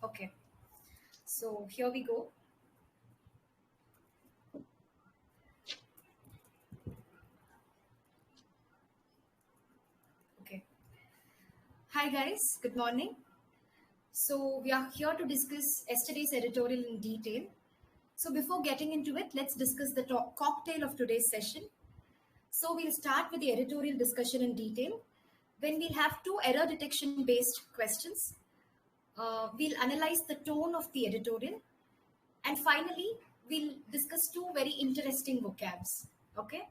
Okay, so here we go. Okay. Hi guys, good morning. So we are here to discuss yesterday's editorial in detail. So before getting into it, let's discuss the cocktail of today's session. So we'll start with the editorial discussion in detail. Then we'll have two error detection based questions. We'll analyze the tone of the editorial. And finally, we'll discuss two very interesting vocabs. Okay.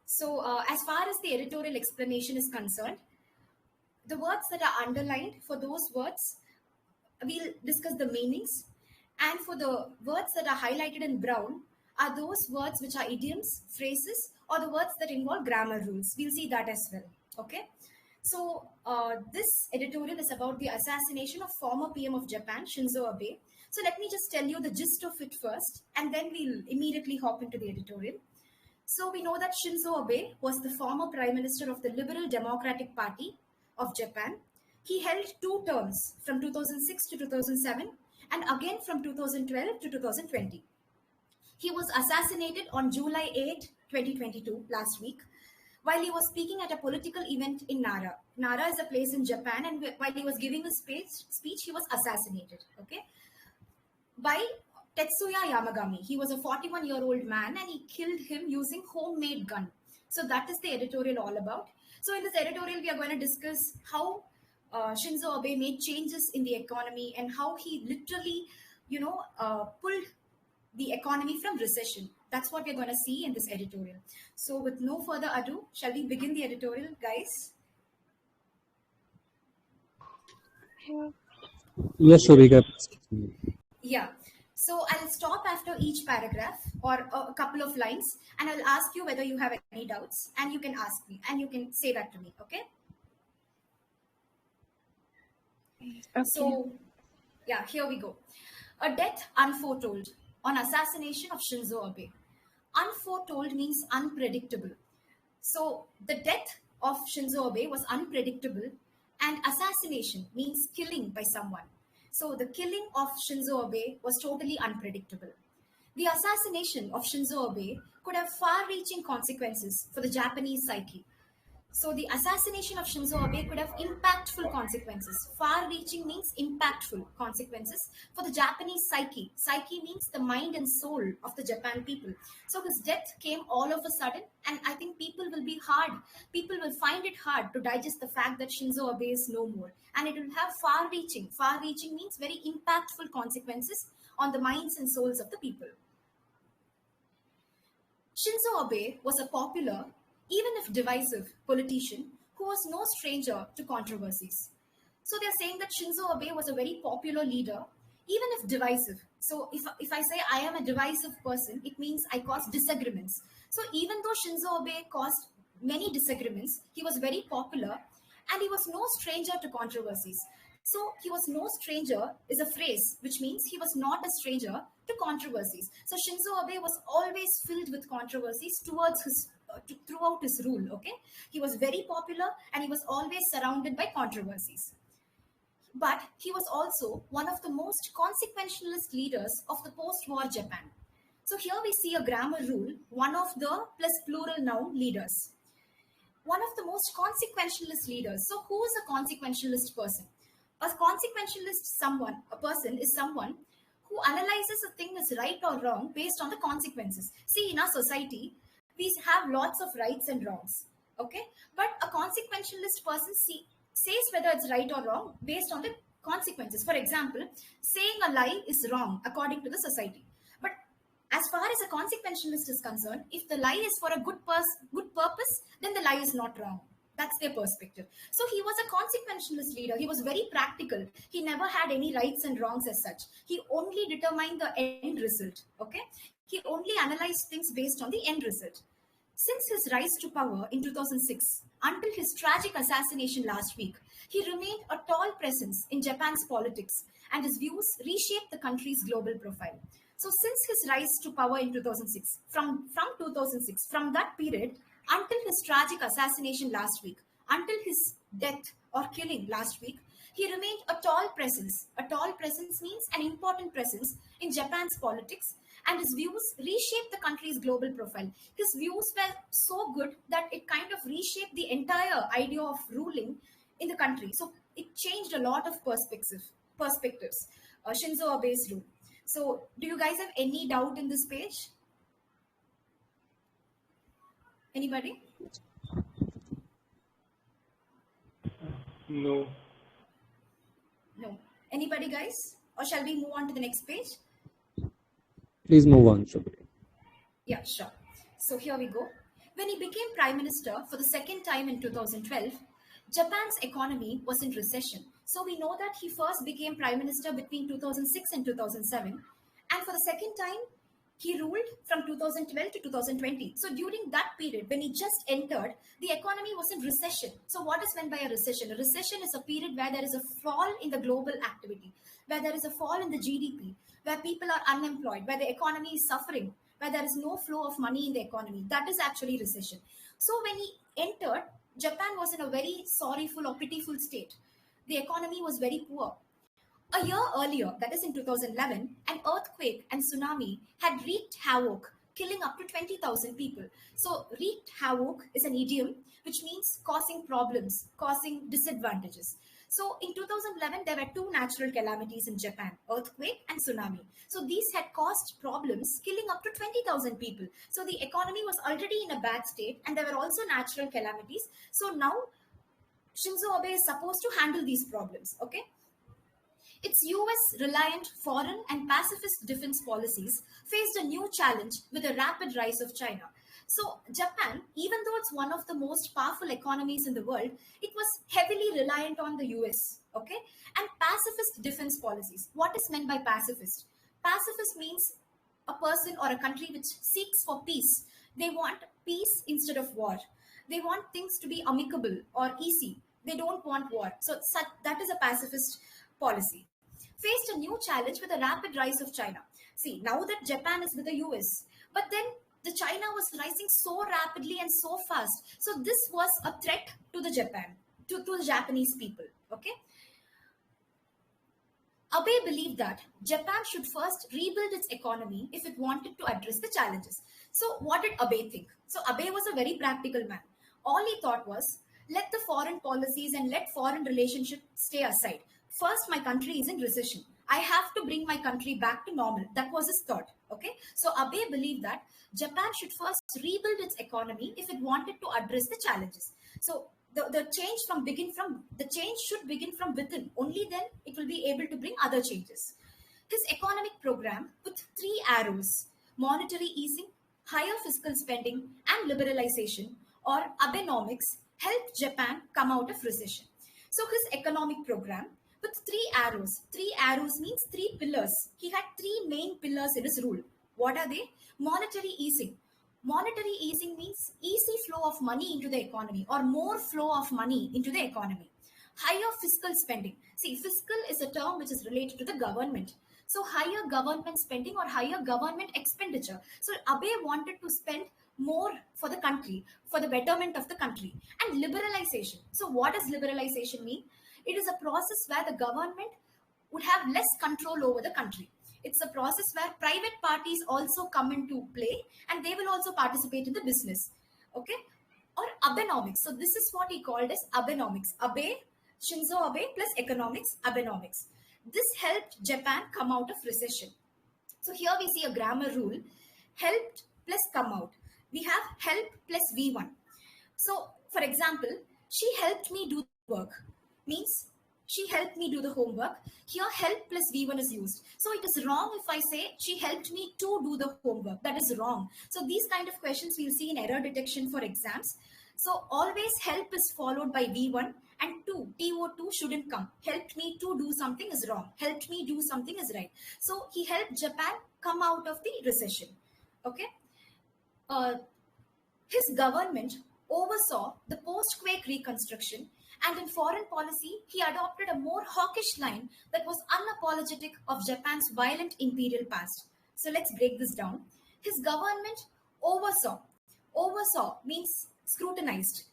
So as far as the editorial explanation is concerned, the words that are underlined, for those words, we'll discuss the meanings. And for the words that are highlighted in brown, are those words which are idioms, phrases, or the words that involve grammar rules. We'll see that as well. Okay. So this editorial is about the assassination of former PM of Japan, Shinzo Abe. So let me just tell you the gist of it first, and then we'll immediately hop into the editorial. So we know that Shinzo Abe was the former Prime Minister of the Liberal Democratic Party of Japan. He held two terms from 2006 to 2007 and again from 2012 to 2020. He was assassinated on July 8, 2022, last week, while he was speaking at a political event in Nara. Nara is a place in Japan, and while he was giving a speech, he was assassinated. Okay, by Tetsuya Yamagami. He was a 41-year-old man and he killed him using homemade gun. So that is the editorial all about. So in this editorial, we are going to discuss how Shinzo Abe made changes in the economy and how he literally, pulled the economy from recession. That's what we're going to see in this editorial. So with no further ado, shall we begin the editorial, guys? Yes, Surika. Yeah. So I'll stop after each paragraph or a couple of lines and I'll ask you whether you have any doubts and you can ask me and you can say that to me. Okay. So, yeah, here we go. A death unforetold on assassination of Shinzo Abe. Unforetold means unpredictable. So the death of Shinzo Abe was unpredictable, and assassination means killing by someone. So the killing of Shinzo Abe was totally unpredictable. The assassination of Shinzo Abe could have far-reaching consequences for the Japanese psyche. So the assassination of Shinzo Abe could have impactful consequences. Far-reaching means impactful consequences for the Japanese psyche. Psyche means the mind and soul of the Japan people. So his death came all of a sudden, and I think people will find it hard to digest the fact that Shinzo Abe is no more. And it will have far-reaching. Far-reaching means very impactful consequences on the minds and souls of the people. Shinzo Abe was a popular, even if divisive, politician who was no stranger to controversies. So they're saying that Shinzo Abe was a very popular leader, even if divisive. So if I say I am a divisive person, it means I cause disagreements. So even though Shinzo Abe caused many disagreements, he was very popular and he was no stranger to controversies. So he was no stranger is a phrase which means he was not a stranger to controversies. So Shinzo Abe was always filled with controversies towards his throughout his rule. Okay, he was very popular and he was always surrounded by controversies. But he was also one of the most consequentialist leaders of the post-war Japan. So here we see a grammar rule, one of the plus plural noun leaders. One of the most consequentialist leaders. So who is a consequentialist person? A consequentialist a person is someone who analyzes a thing as right or wrong based on the consequences. See, in our society, we have lots of rights and wrongs. Okay? But a consequentialist person says whether it's right or wrong based on the consequences. For example, saying a lie is wrong according to the society. But as far as a consequentialist is concerned, if the lie is for a good purpose, then the lie is not wrong. That's their perspective. So he was a consequentialist leader. He was very practical. He never had any rights and wrongs as such. He only determined the end result. Okay? He only analyzed things based on the end result. Since his rise to power in 2006 until his tragic assassination last week, he remained a tall presence in Japan's politics and his views reshaped the country's global profile. So since his rise to power in 2006, from that period until his tragic assassination last week, until his death or killing last week, He remained a tall presence. A tall presence means an important presence in Japan's politics, and his views reshaped the country's global profile. His views were so good that it kind of reshaped the entire idea of ruling in the country. So it changed a lot of perspectives. Shinzo Abe's rule. So, do you guys have any doubt in this page? Anybody? No. No. Anybody, guys? Or shall we move on to the next page? Please move on, Shubhri. Yeah, sure. So here we go. When he became prime minister for the second time in 2012, Japan's economy was in recession. So we know that he first became prime minister between 2006 and 2007. And for the second time, he ruled from 2012 to 2020. So during that period, when he just entered, the economy was in recession. So what is meant by a recession? A recession is a period where there is a fall in the global activity, where there is a fall in the GDP, where people are unemployed, where the economy is suffering, where there is no flow of money in the economy. That is actually recession. So when he entered, Japan was in a very sorrowful or pitiful state. The economy was very poor. A year earlier, that is in 2011, an earthquake and tsunami had wreaked havoc, killing up to 20,000 people. So, wreaked havoc is an idiom which means causing problems, causing disadvantages. So, in 2011, there were two natural calamities in Japan, earthquake and tsunami. So, these had caused problems, killing up to 20,000 people. So, the economy was already in a bad state, and there were also natural calamities. So, now Shinzo Abe is supposed to handle these problems, okay? Its US reliant foreign and pacifist defense policies faced a new challenge with the rapid rise of China. So, Japan, even though it's one of the most powerful economies in the world, it was heavily reliant on the US, okay? And pacifist defense policies. What is meant by pacifist? Pacifist means a person or a country which seeks for peace. They want peace instead of war. They want things to be amicable or easy. They don't want war. So, that is a pacifist policy. Faced a new challenge with the rapid rise of China. See, now that Japan is with the US, but then the China was rising so rapidly and so fast. So this was a threat to the to the Japanese people. Okay. Abe believed that Japan should first rebuild its economy if it wanted to address the challenges. So what did Abe think? So Abe was a very practical man. All he thought was, let the foreign policies and let foreign relationships stay aside. First, my country is in recession. I have to bring my country back to normal. That was his thought. Okay. So Abe believed that Japan should first rebuild its economy if it wanted to address the challenges. So the change should begin from within. Only then it will be able to bring other changes. His economic program with three arrows: monetary easing, higher fiscal spending, and liberalization or Abenomics helped Japan come out of recession. So his economic program with three arrows. Three arrows means three pillars. He had three main pillars in his rule. What are they? Monetary easing. Monetary easing means easy flow of money into the economy or more flow of money into the economy. Higher fiscal spending. See, fiscal is a term which is related to the government. So higher government spending or higher government expenditure. So Abe wanted to spend more for the country, for the betterment of the country. And liberalization. So what does liberalization mean? It is a process where the government would have less control over the country. It's a process where private parties also come into play and they will also participate in the business. Okay? Or Abenomics. So this is what he called as Abenomics. Abe, Shinzo Abe plus economics, Abenomics. This helped Japan come out of recession. So here we see a grammar rule: helped plus come out. We have help plus V1. So for example, she helped me do work means she helped me do the homework. Here help plus V1 is used. So it is wrong if I say she helped me to do the homework. That is wrong. So these kind of questions we'll see in error detection for exams. So always help is followed by V1 and to, TO2 shouldn't come. Helped me to do something is wrong. Helped me do something is right. So he helped Japan come out of the recession. Okay. His government oversaw the post-quake reconstruction, and in foreign policy, he adopted a more hawkish line that was unapologetic of Japan's violent imperial past. So let's break this down. His government oversaw. Oversaw means scrutinized.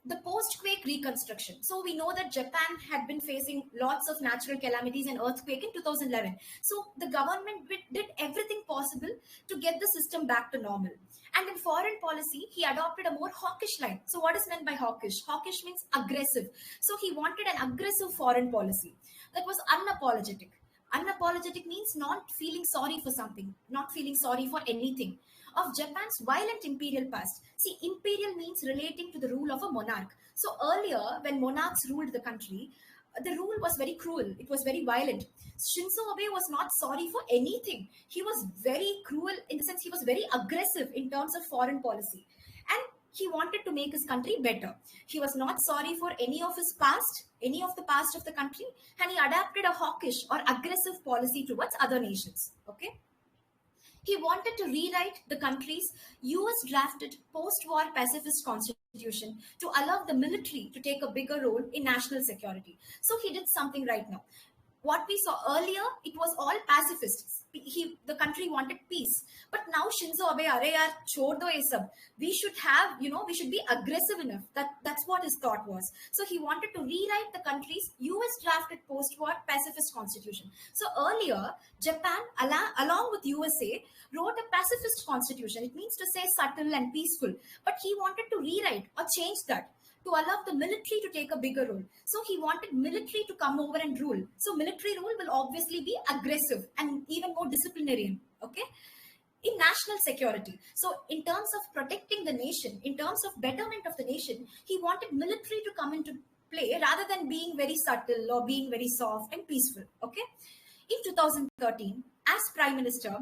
the post-quake reconstruction. So we know that Japan had been facing lots of natural calamities and earthquake in 2011. So the government did everything possible to get the system back to normal. And in foreign policy, he adopted a more hawkish line. So what is meant by hawkish? Hawkish means aggressive. So he wanted an aggressive foreign policy that was unapologetic. Unapologetic means not feeling sorry for something, not feeling sorry for anything. Of Japan's violent imperial past. See, imperial means relating to the rule of a monarch. So earlier, when monarchs ruled the country, the rule was very cruel. It was very violent. Shinzo Abe was not sorry for anything. He was very cruel in the sense he was very aggressive in terms of foreign policy. And he wanted to make his country better. He was not sorry for any of his past, any of the past of the country, and he adapted a hawkish or aggressive policy towards other nations. Okay. He wanted to rewrite the country's US drafted post war pacifist constitution to allow the military to take a bigger role in national security. So he did something right now. What we saw earlier, it was all pacifists. The country wanted peace. But now Shinzo Abe, are yaar, chhod do ye sab. We should have, we should be aggressive enough. That's what his thought was. So he wanted to rewrite the country's US drafted post-war pacifist constitution. So earlier, Japan, along with USA, wrote a pacifist constitution. It means to say subtle and peaceful. But he wanted to rewrite or change that to allow the military to take a bigger role. So he wanted military to come over and rule. So military rule will obviously be aggressive and even more disciplinarian. Okay. In national security. So in terms of protecting the nation, in terms of betterment of the nation, he wanted military to come into play rather than being very subtle or being very soft and peaceful. Okay. In 2013, as Prime Minister,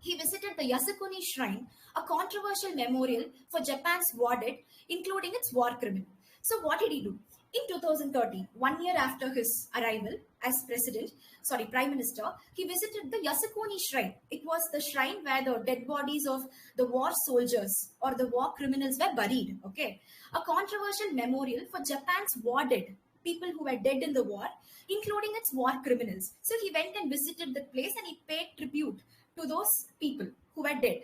he visited the Yasukuni Shrine, a controversial memorial for Japan's war dead, including its war criminal. So what did he do? In 2013, 1 year after his arrival as Prime Minister, he visited the Yasukuni Shrine. It was the shrine where the dead bodies of the war soldiers or the war criminals were buried. Okay, a controversial memorial for Japan's war dead, people who were dead in the war, including its war criminals. So he went and visited the place and he paid tribute to those people who were dead.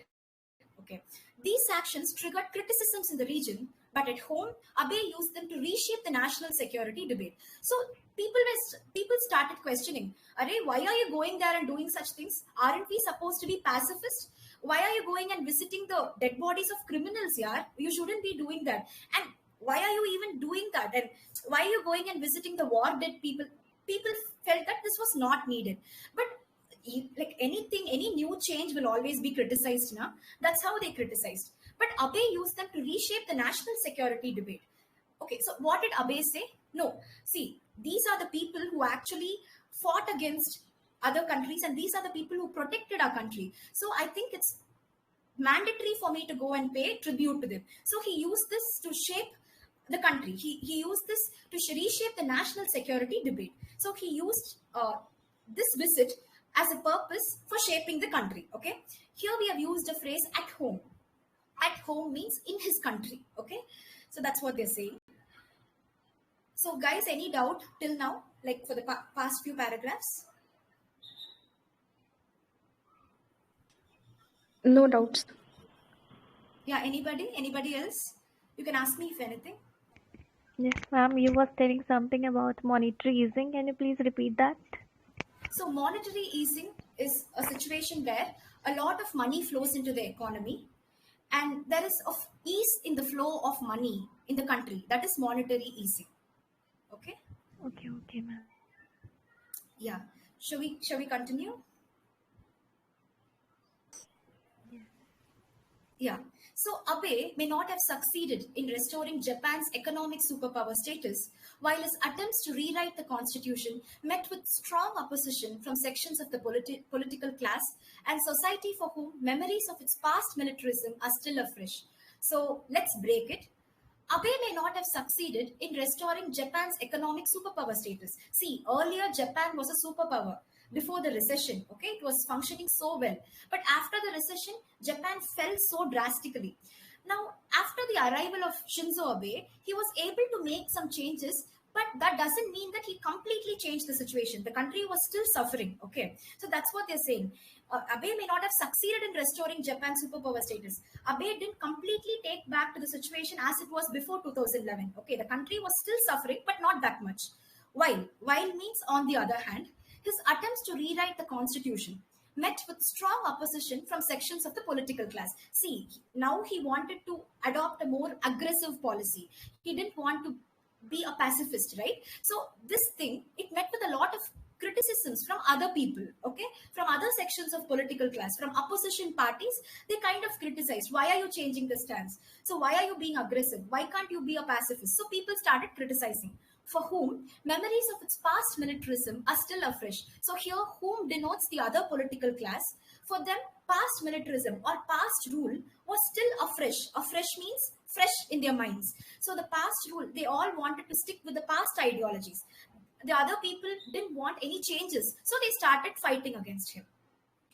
Okay. These actions triggered criticisms in the region, but at home, Abe used them to reshape the national security debate. So people started questioning, why are you going there and doing such things? Aren't we supposed to be pacifist? Why are you going and visiting the dead bodies of criminals here? You shouldn't be doing that. And why are you even doing that? And why are you going and visiting the war dead people? People felt that this was not needed. But like anything, any new change will always be criticized now. That's how they criticized. But Abe used them to reshape the national security debate. Okay, so what did Abe say? No, see, these are the people who actually fought against other countries, and these are the people who protected our country. So I think it's mandatory for me to go and pay tribute to them. So he used this to shape the country. He used this to reshape the national security debate. So he used this visit as a purpose for shaping the country. Okay, here we have used a phrase at home. At home means in his country. Okay, so that's what they're saying. So guys, any doubt till now, like for the past few paragraphs? No doubts. Yeah, anybody else? You can ask me if anything. Yes, ma'am, you were telling something about monetary easing. Can you please repeat that? So monetary easing is a situation where a lot of money flows into the economy and there is of ease in the flow of money in the country. That is monetary easing. Okay? Okay, ma'am. Yeah. Shall we continue? Yeah. So Abe may not have succeeded in restoring Japan's economic superpower status, while his attempts to rewrite the constitution met with strong opposition from sections of the political class and society for whom memories of its past militarism are still afresh. So let's break it. Abe may not have succeeded in restoring Japan's economic superpower status. See, earlier Japan was a superpower before the recession. Okay, it was functioning so well. But after the recession, Japan fell so drastically. Now, after the arrival of Shinzo Abe, he was able to make some changes But that doesn't mean that he completely changed the situation. The country was still suffering. Okay, so that's what they're saying. Abe may not have succeeded in restoring Japan's superpower status. Abe didn't completely take back to the situation as it was before 2011. Okay, the country was still suffering, but not that much. While means, on the other hand, his attempts to rewrite the constitution met with strong opposition from sections of the political class. See, now he wanted to adopt a more aggressive policy. He didn't want to be a pacifist, right? So this thing, it met with a lot of criticisms from other people, okay, from other sections of political class, from opposition parties. They kind of criticized, why are you changing the stance? So why are you being aggressive? Why can't you be a pacifist? So people started criticizing, for whom memories of its past militarism are still afresh. So here, whom denotes the other political class. For them, past militarism or past rule was still afresh. Afresh means fresh in their minds. So the past rule, they all wanted to stick with the past ideologies. The other people didn't want any changes, so they started fighting against him.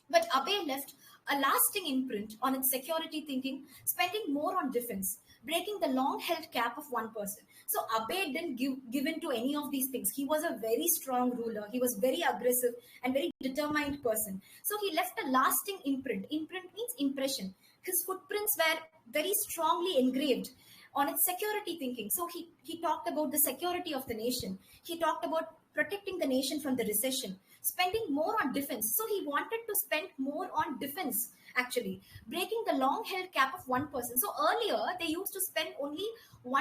But Abe left a lasting imprint on its security thinking, spending more on defense, breaking the long held cap of 1%. So Abe didn't give in to any of these things. He was a very strong ruler. He was very aggressive and very determined person. So he left a lasting imprint. Imprint means impression. His footprints were very strongly engraved on its security thinking. So he talked about the security of the nation. He talked about protecting the nation from the recession, spending more on defense. So he wanted to spend more on defense, actually, breaking the long held cap of 1%. So earlier, they used to spend only 1%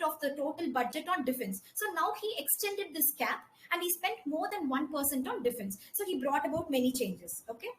of the total budget on defense. So now he extended this cap and he spent more than 1% on defense. So he brought about many changes. Okay.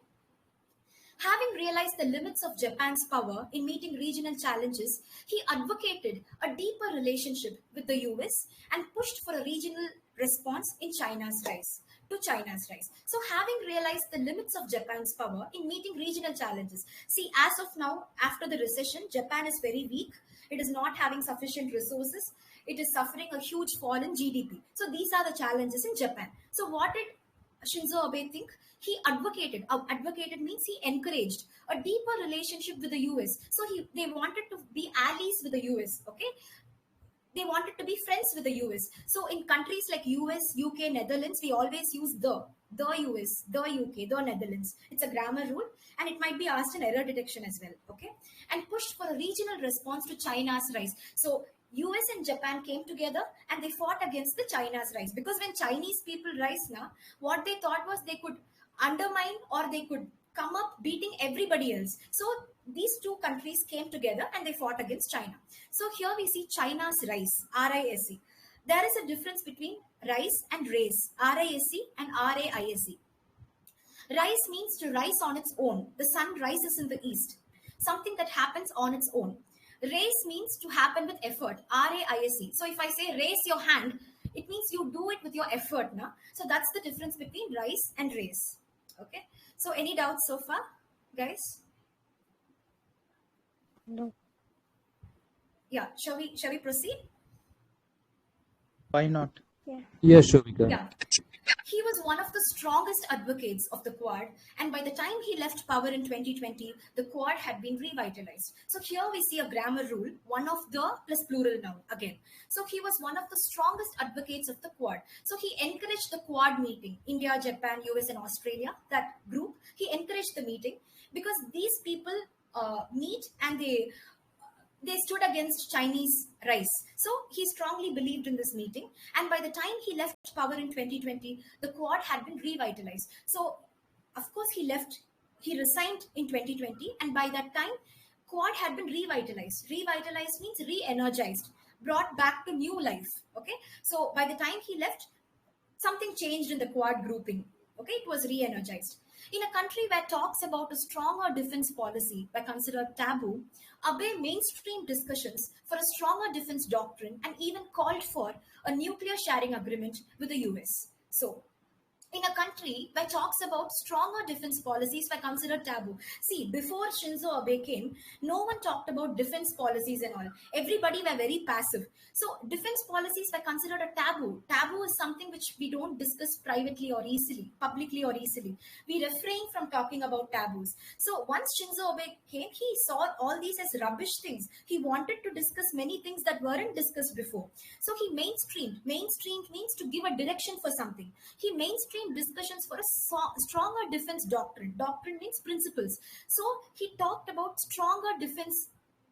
Having realized the limits of Japan's power in meeting regional challenges, he advocated a deeper relationship with the US and pushed for a regional response in China's rise. To China's rise. So, having realized the limits of Japan's power in meeting regional challenges, see, as of now, after the recession, Japan is very weak. It is not having sufficient resources. It is suffering a huge fall in GDP. So, these are the challenges in Japan. So, what did Shinzo Abe think? He advocated. Advocated means he encouraged a deeper relationship with the US. So they wanted to be allies with the US. Okay, they wanted to be friends with the US. So in countries like US, UK, Netherlands, we always use the US, the UK, the Netherlands. It's a grammar rule, and it might be asked in error detection as well. Okay, and pushed for a regional response to China's rise. So US and Japan came together and they fought against the China's rise, because when Chinese people rise now, what they thought was they could undermine or they could come up beating everybody else. So these two countries came together and they fought against China. So here we see China's rise, RISE. There is a difference between rise and raise, RISE and RAISE. Rise means to rise on its own. The sun rises in the east, something that happens on its own. Raise means to happen with effort, RAISE. So if I say raise your hand, it means you do it with your effort. Na? So that's the difference between rise and raise. Okay. So any doubts so far, guys? No. Yeah. Shall we proceed? Why not? Yes. Yes, sure, we can. Yeah. He was one of the strongest advocates of the Quad, and by the time he left power in 2020, the Quad had been revitalized. So here we see a grammar rule, one of the plus plural noun again. So he was one of the strongest advocates of the Quad. So he encouraged the Quad meeting, India, Japan, US, and Australia, that group. He encouraged the meeting because these people meet and they stood against Chinese rise. So he strongly believed in this meeting. And by the time he left power in 2020, the Quad had been revitalized. So, of course, he resigned in 2020. And by that time, Quad had been revitalized. Revitalized means re-energized, brought back to new life. Okay. So by the time he left, something changed in the Quad grouping. Okay. It was re-energized. In a country where talks about a stronger defense policy were considered taboo, Abe mainstreamed discussions for a stronger defense doctrine and even called for a nuclear sharing agreement with the US. So, in a country where talks about stronger defense policies were considered taboo. See, before Shinzo Abe came, no one talked about defense policies and all. Everybody were very passive. So defense policies were considered a taboo. Taboo is something which we don't discuss privately or easily, publicly or easily. We refrain from talking about taboos. So once Shinzo Abe came, he saw all these as rubbish things. He wanted to discuss many things that weren't discussed before. So he mainstreamed. Mainstreamed means to give a direction for something. He mainstreamed discussions for a stronger defense doctrine. Doctrine means principles. So he talked about stronger defense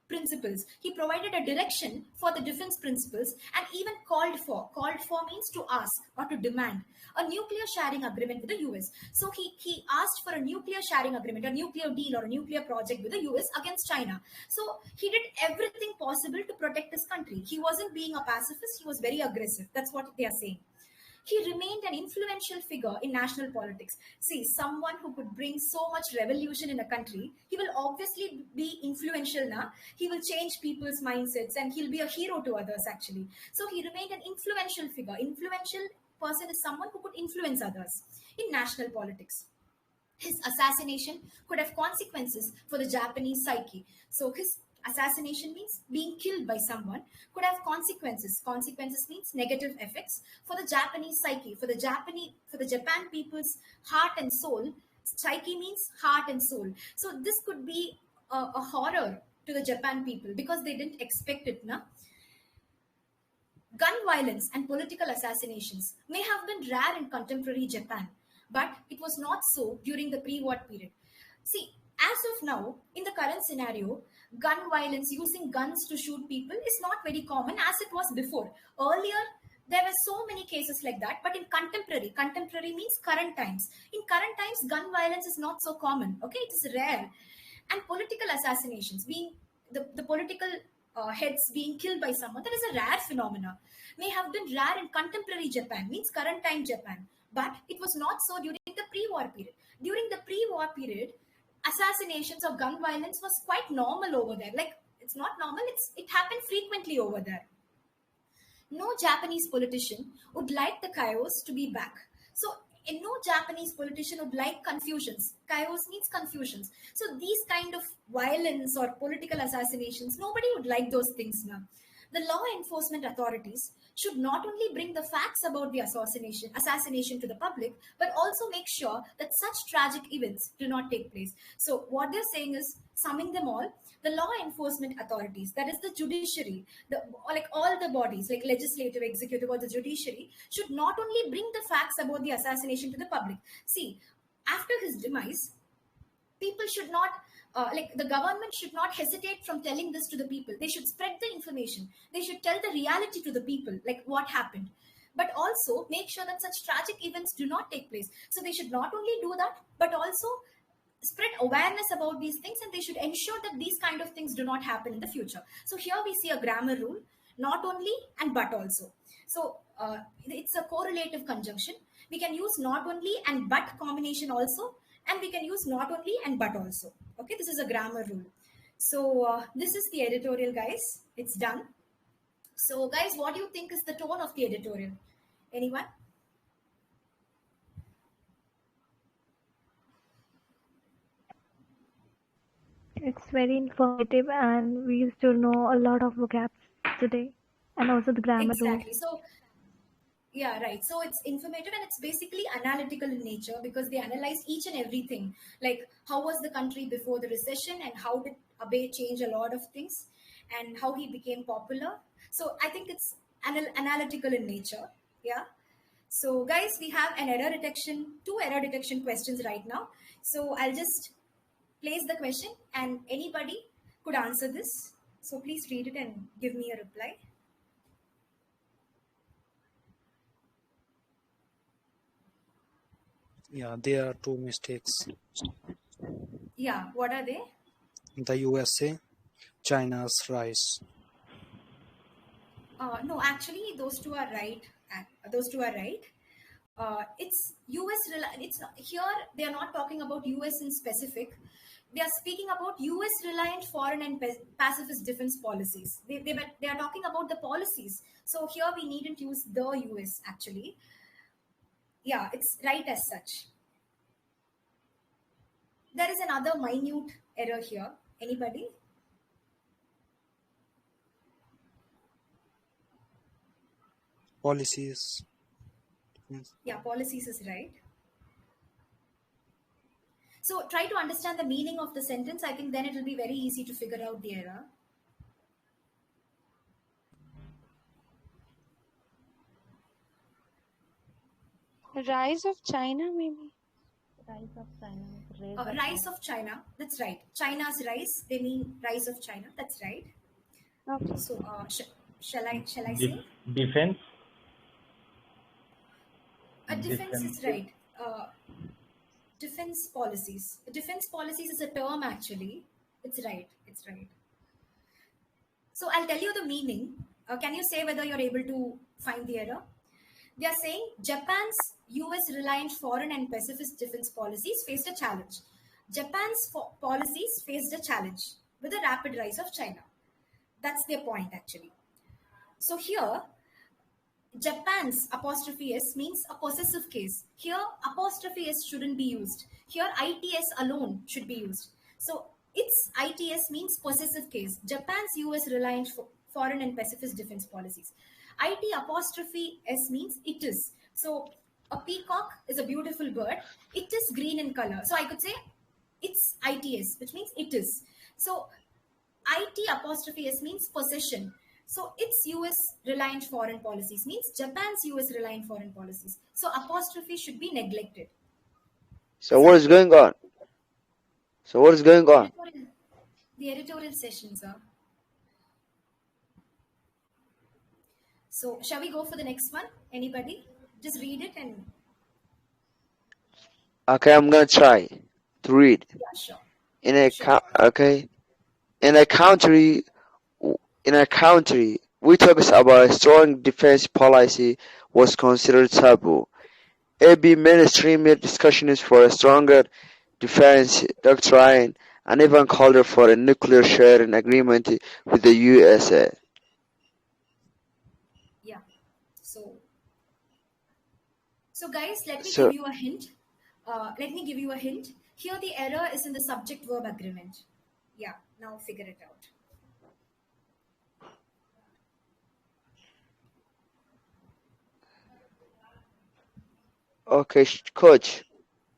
principles. He provided a direction for the defense principles and even called for. Called for means to ask or to demand a nuclear sharing agreement with the US. So he asked for a nuclear sharing agreement, a nuclear deal or a nuclear project with the US against China. So he did everything possible to protect his country. He wasn't being a pacifist, he was very aggressive. That's what they are saying. He remained an influential figure in national politics. See, someone who could bring so much revolution in a country, he will obviously be influential now. He will change people's mindsets and he'll be a hero to others actually. So he remained an influential figure. Influential person is someone who could influence others in national politics. His assassination could have consequences for the Japanese psyche. So his assassination means being killed by someone could have consequences. Consequences means negative effects for the Japanese psyche, for the Japan people's heart and soul. Psyche means heart and soul. So this could be a horror to the Japan people because they didn't expect it, na? Gun violence and political assassinations may have been rare in contemporary Japan, but it was not so during the pre war period. See, as of now, in the current scenario, gun violence, using guns to shoot people, is not very common as it was before. Earlier, there were so many cases like that, but in contemporary means current times. In current times, gun violence is not so common, okay? It is rare. And political assassinations, being the political heads being killed by someone, that is a rare phenomena, may have been rare in contemporary Japan, means current time Japan, but it was not so during the pre-war period. During the pre-war period, assassinations or gun violence was quite normal over there. Like, it's not normal, it happened frequently over there. No Japanese politician would like the chaos to be back. So, no Japanese politician would like confusions. Chaos means confusions. So, these kind of violence or political assassinations, nobody would like those things now. The law enforcement authorities should not only bring the facts about the assassination to the public, but also make sure that such tragic events do not take place. So, what they're saying is, summing them all, the law enforcement authorities, that is the judiciary, like all the bodies, like legislative, executive, or the judiciary, should not only bring the facts about the assassination to the public. See, after his demise, people should not the government should not hesitate from telling this to the people. They should spread the information. They should tell the reality to the people, like what happened, but also make sure that such tragic events do not take place. So they should not only do that, but also spread awareness about these things, and they should ensure that these kind of things do not happen in the future. So here we see a grammar rule, not only and but also. So it's a correlative conjunction. We can use not only and but combination also, and we can use not only and but also. Okay, this is a grammar rule. So this is the editorial, guys. It's done. So guys, what do you think is the tone of the editorial? Anyone? It's very informative, and we used to know a lot of vocabs today, and also the grammar rules. Exactly. So yeah, right. So it's informative and it's basically analytical in nature because they analyze each and everything. Like, how was the country before the recession and how did Abe change a lot of things and how he became popular. So I think it's analytical in nature. Yeah. So guys, we have two error detection questions right now. So I'll just place the question and anybody could answer this. So please read it and give me a reply. Yeah, there are two mistakes. Yeah, what are they? The USA, China's rise. No, actually, those two are right. Those two are right. It's US. It's not, here. They are not talking about US in specific. They are speaking about US reliant foreign and pacifist defense policies. They are talking about the policies. So here we needn't use the US actually. Yeah, it's right as such. There is another minute error here. Anybody? Policies. Yeah, policies is right. So try to understand the meaning of the sentence. I think then it will be very easy to figure out the error. Rise of China, maybe. Rise of China. Rise of China. That's right. China's rise. They mean rise of China. That's right. Okay. So shall I say? Defense. Defense is Defensive. right. Defense policies. Defense policies is a term actually. It's right. It's right. So I'll tell you the meaning. Can you say whether you're able to find the error? They are saying Japan's US reliant foreign and pacifist defense policies faced a challenge. Japan's policies faced a challenge with the rapid rise of China. That's their point actually. So here, Japan's apostrophe S means a possessive case. Here, apostrophe S shouldn't be used. Here, ITS alone should be used. So, its ITS means possessive case. Japan's US reliant foreign and pacifist defense policies. IT apostrophe S means it is. So, a peacock is a beautiful bird. It is green in color. So, I could say it's ITS, which means it is. So, IT apostrophe S means possession. So its US reliant foreign policies means Japan's US reliant foreign policies. So apostrophe should be neglected. So what is going on? The editorial sessions are. So shall we go for the next one? Anybody? Just read it and. Okay, I'm gonna try to read. Yeah, sure. In a country, which talks about a strong defense policy was considered taboo. AB mainstream discussions for a stronger defense doctrine and even called for a nuclear sharing agreement with the USA. Yeah. So guys, let me give you a hint. Here the error is in the subject-verb agreement. Yeah, now figure it out. Okay, coach,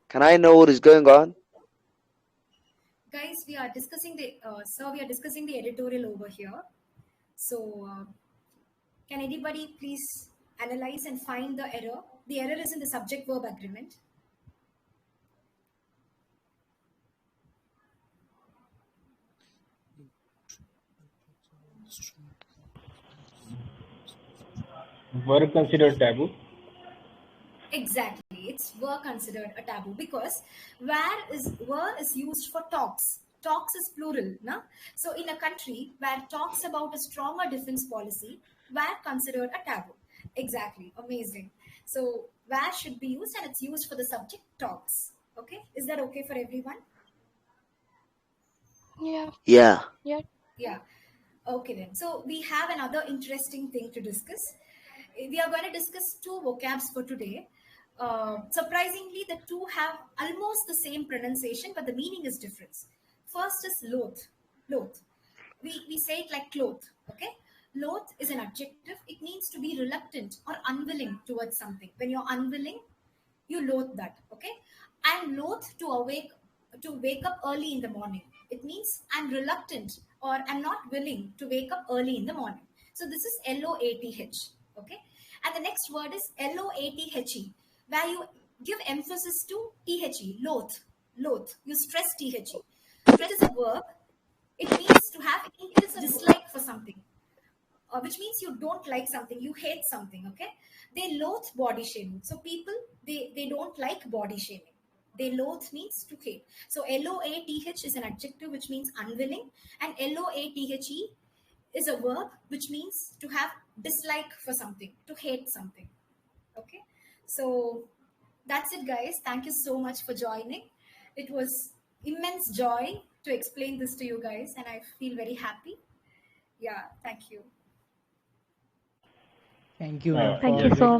can I know what is going on? Guys, we are discussing the editorial over here. So, can anybody please analyze and find the error? The error is in the subject-verb agreement. Were considered taboo. Exactly, were considered a taboo because were is used for talks. Talks is plural, na? So in a country where talks about a stronger defense policy, were considered a taboo. Exactly, amazing. So where should be used and it's used for the subject talks. Okay, is that okay for everyone? Yeah. Okay then. So we have another interesting thing to discuss. We are going to discuss two vocabs for today. Surprisingly, the two have almost the same pronunciation, but the meaning is different. First is loath. We say it like cloth. Okay, loath is an adjective. It means to be reluctant or unwilling towards something. When you're unwilling, you loathe that. Okay, I'm loath to wake up early in the morning. It means I'm reluctant or I'm not willing to wake up early in the morning. So this is LOATH. Okay, and the next word is LOATHE, where you give emphasis to THE, loath. You stress THE. Stress is a verb. It means to have intense dislike for something, which means you don't like something, you hate something. Okay, they loathe body shaming. So people, they don't like body shaming. They loathe means to hate. So LOATH is an adjective which means unwilling, and LOATHE is a verb which means to have dislike for something, to hate something. Okay, so that's it, guys. Thank you so much for joining. It was immense joy to explain this to you guys, and I feel very happy. Yeah, thank you. Thank you. Thank you so much.